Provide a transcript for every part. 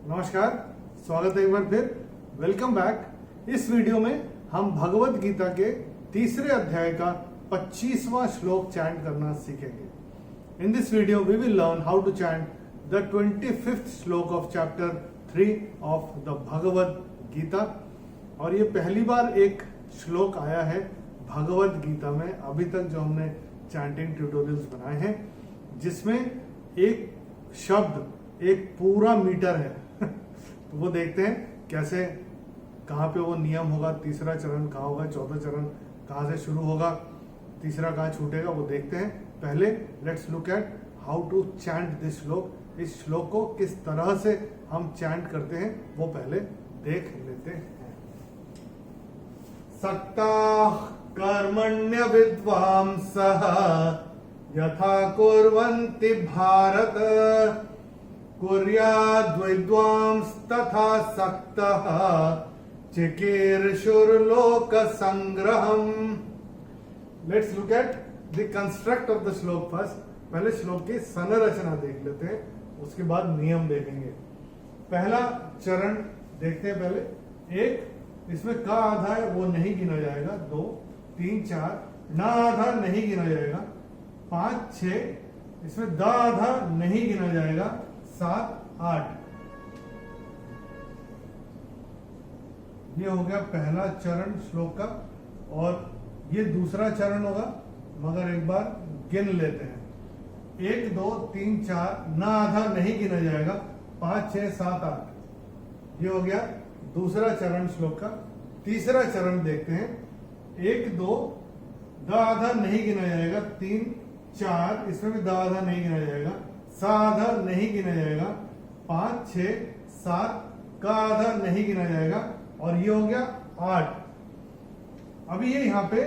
नमस्कार, स्वागत है एक बार फिर। Welcome back. इस वीडियो में हम भगवत गीता के तीसरे अध्याय का 25वां श्लोक चैंट करना सीखेंगे। In this video we will learn how to chant the 25th shloka of chapter 3 of the Bhagavad Gita. और ये पहली बार एक श्लोक आया है भगवत गीता में। अभी तक जो हमने चैंटिंग ट्यूटोरियल्स बनाए हैं जिसमें एक शब्द एक पूरा मीटर है तो वो देखते हैं कैसे, कहाँ पे वो नियम होगा, तीसरा चरण कहाँ होगा, चौथा चरण कहाँ से शुरू होगा, तीसरा कहाँ छूटेगा, वो देखते हैं। पहले let's look at how to chant this shloka. इस श्लोक को किस तरह से हम चैंट करते हैं वो पहले देख लेते हैं। सक्ता कर्मण्य विद्वांसः यथा कुर्वन्ति भारत कुर्याद्विद्वांस तथा सक्तः चिकीर्षुर्लोक संग्रहम्। Let's look at the construct of the shloka first. पहले श्लोक की संरचना देख लेते हैं, उसके बाद नियम देखेंगे। पहला चरण देखते हैं। पहले एक, इसमें का आधा है वो नहीं गिना जाएगा। 2, 3, 4 ना आधा नहीं गिना जाएगा। 5, 6 इसमें द आधा नहीं गिना जाएगा। 7, 8 ये हो गया पहला चरण श्लोक का। और ये दूसरा चरण होगा, मगर एक बार गिन लेते हैं। 1, 2, 3, 4 ना आधा नहीं गिना जाएगा। 5, 6, 7, 8 ये हो गया दूसरा चरण श्लोक का। तीसरा चरण देखते हैं। 1, 2 द आधा नहीं गिना जाएगा। 3, 4 इसमें भी द आधा नहीं गिना जाएगा। सा आधा नहीं गिना जाएगा। 5, 6, 7 का आधा नहीं गिना जाएगा। और ये हो गया 8। अभी ये यहां पे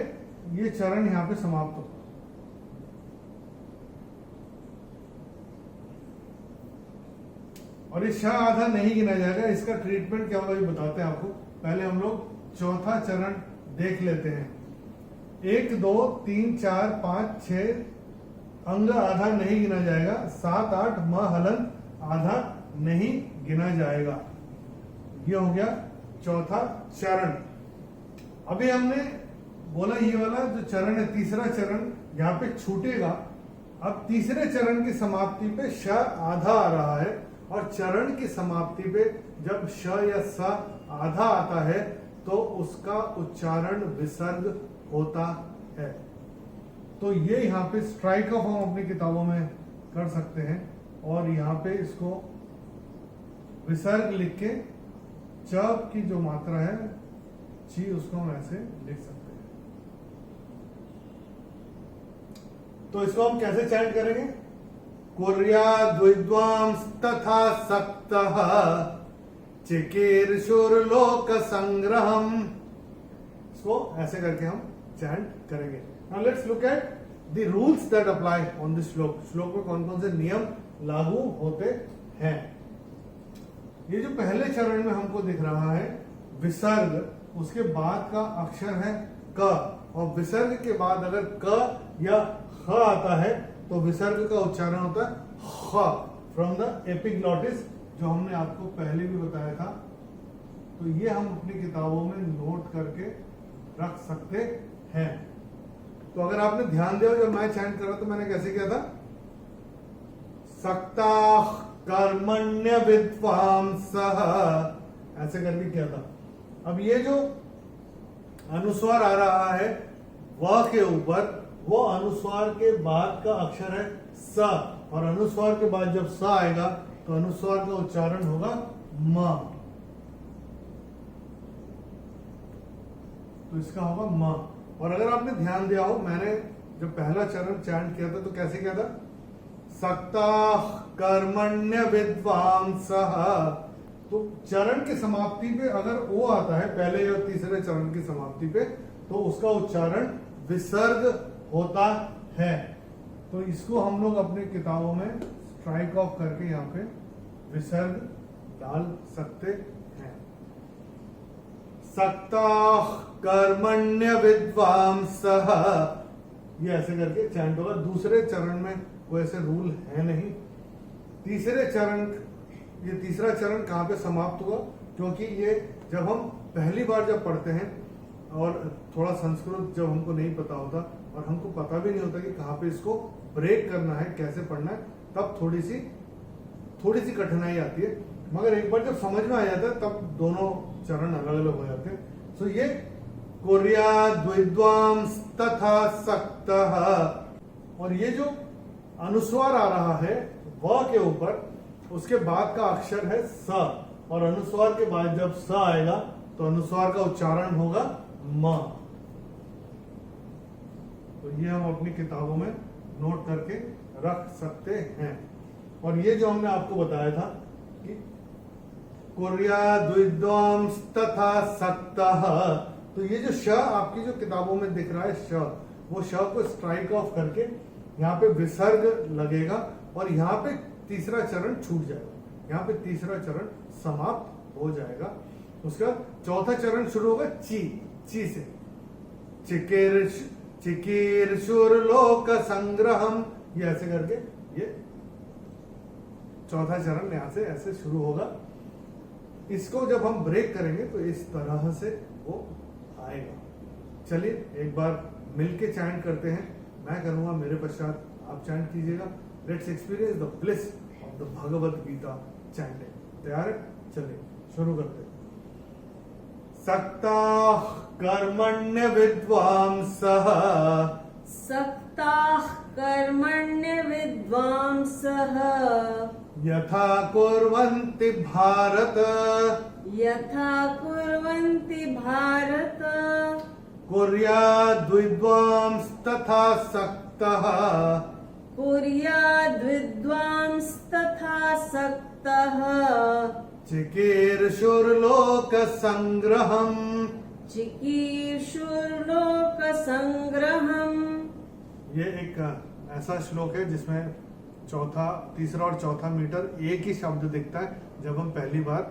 ये चरण यहां पे समाप्त होगा। और ये शाह आधा नहीं गिना जाएगा। इसका ट्रीटमेंट क्या होगा ये बताते हैं आपको। पहले हम लोग चौथा चरण देख लेते हैं। 1, 2, 3, 4, 5, 6 अंग आधा नहीं गिना जाएगा। 7, 8 म हलंत आधा नहीं गिना जाएगा। ये हो गया चौथा चरण। अभी हमने बोला ये वाला जो चरण है, तीसरा चरण यहाँ पे छूटेगा। अब तीसरे चरण की समाप्ति पे श आधा आ रहा है, और चरण की समाप्ति पे जब श या स आधा आता है तो उसका उच्चारण विसर्ग होता है। तो ये यहाँ पे स्ट्राइक ऑफ हम अपनी किताबों में कर सकते हैं। और यहाँ पे इसको विसर्ग लिख के च की जो मात्रा है ची उसको हम ऐसे लिख सकते हैं। तो इसको हम कैसे चैंट करेंगे? कुर्याद्विद्वांस तथा सक्तः चिकीर्षुर्लोक संग्रहम्। इसको ऐसे करके हम चैंट करेंगे। Now let's look at the rules that apply on this श्लोक। श्लोक में कौन कौन से नियम लागू होते हैं। ये जो पहले चरण में हमको दिख रहा है विसर्ग, उसके बाद का अक्षर है क, और विसर्ग के बाद अगर क या ख आता है तो विसर्ग का उच्चारण होता है ख, फ्रॉम द एपिग्लॉटिस, जो हमने आपको पहले भी बताया था। तो ये हम अपनी किताबों में नोट करके रख सकते हैं। तो अगर आपने ध्यान दिया जब मैं चैंट कर रहा तो मैंने कैसे किया था? सक्ता कर्मण्य विद्वांसः ऐसे करके किया था। अब ये जो अनुस्वार आ रहा है व के ऊपर, वो अनुस्वार के बाद का अक्षर है स, और अनुस्वार के बाद जब स आएगा तो अनुस्वार का उच्चारण होगा म। तो इसका होगा म। और अगर आपने ध्यान दिया हो, मैंने जब पहला चरण चैंट किया था तो कैसे किया था? सक्ता कर्मण्य विद्वांसः। तो चरण की समाप्ति पे अगर ओ आता है पहले या तीसरे चरण की समाप्ति पे, तो उसका उच्चारण विसर्ग होता है। तो इसको हम लोग अपनी किताबों में स्ट्राइक ऑफ करके यहाँ पे विसर्ग डाल सकते हैं। सक्ता कर्मण्य विद्वांसः, ये ऐसे करके चैंट होगा। दूसरे चरण में वो ऐसे रूल है नहीं। तीसरे चरण ये तीसरा चरण कहाँ पे समाप्त हुआ, क्योंकि ये जब हम पहली बार जब पढ़ते हैं और थोड़ा संस्कृत जब हमको नहीं पता होता और हमको पता भी नहीं होता कि कहाँ पे इसको ब्रेक करना है, कैसे पढ़ना है, तब थोड़ी सी कठिनाई आती है। मगर एक बार जब समझ में आ जाता है तब दोनों चरण अलग अलग हो जाते हैं। सो ये कुर्याद् विद्वांस तथा सक्तः, और ये जो अनुस्वार आ रहा है व के ऊपर, उसके बाद का अक्षर है स, और अनुस्वार के बाद जब स आएगा तो अनुस्वार का उच्चारण होगा म। तो ये हम अपनी किताबों में नोट करके रख सकते हैं। और ये जो हमने आपको बताया था कि कुर्याद् विद्वांस तथा सक्तः, तो ये जो श आपकी जो किताबों में दिख रहा है श, वो श को स्ट्राइक ऑफ करके यहाँ पे विसर्ग लगेगा और यहाँ पे तीसरा चरण छूट जाएगा, यहाँ पे तीसरा चरण समाप्त हो जाएगा। उसके बाद चौथा चरण शुरू होगा ची से, चिकीर्षुर्लोक संग्रहम, ये ऐसे करके ये चौथा चरण यहाँ से ऐसे शुरू होगा। इसको जब हम ब्रेक करेंगे तो इस तरह से वो आएगा। चलिए एक बार मिलके चैंट करते हैं, मैं करूंगा, मेरे पश्चात आप चैंट कीजिएगा। Let's experience the bliss of the Bhagavad Gita chanting. तैयार है? चलिए शुरू करते हैं। सक्ताः कर्मण्य विद्वांसः, सक्ताः कर्मण्य विद्वांसः, यथा कुर्वन्ति भारत, यथा कुर्वन्ति भारत, कुर्याद् विद्वांस तथा सक्तः, कुर्याद् विद्वांस तथा सक्तः, चिकीर्षुर्लोक संग्रहम्, चिकीर्षुर्लोक संग्रहम्। ये एक ऐसा श्लोक है जिसमें तीसरा और चौथा मीटर एक ही शब्द दिखता है जब हम पहली बार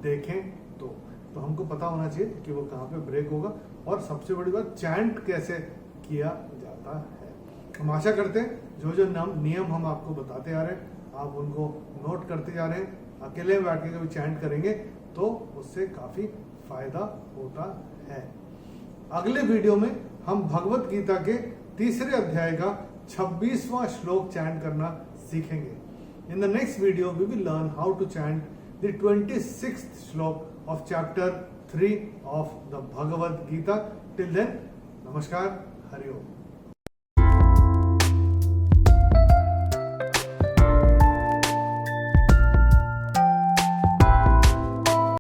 देखें तो हमको पता होना चाहिए कि वो कहाँ पे ब्रेक होगा, और सबसे बड़ी बात चैंट कैसे किया जाता है। हम आशा करते हैं जो जो नियम हम आपको बताते आ रहे हैं आप उनको नोट करते जा रहे हैं। अकेले बैठ के कभी चैंट करेंगे तो उससे काफी फायदा होता है। अगले वीडियो में हम भगवत गीता के तीसरे अध्याय का 26वां श्लोक चैंट करना सीखेंगे। In the next video, we will learn how to chant the 26th श्लोक of chapter 3 of the Bhagavad Gita. Till then, Namaskar, Hari Om.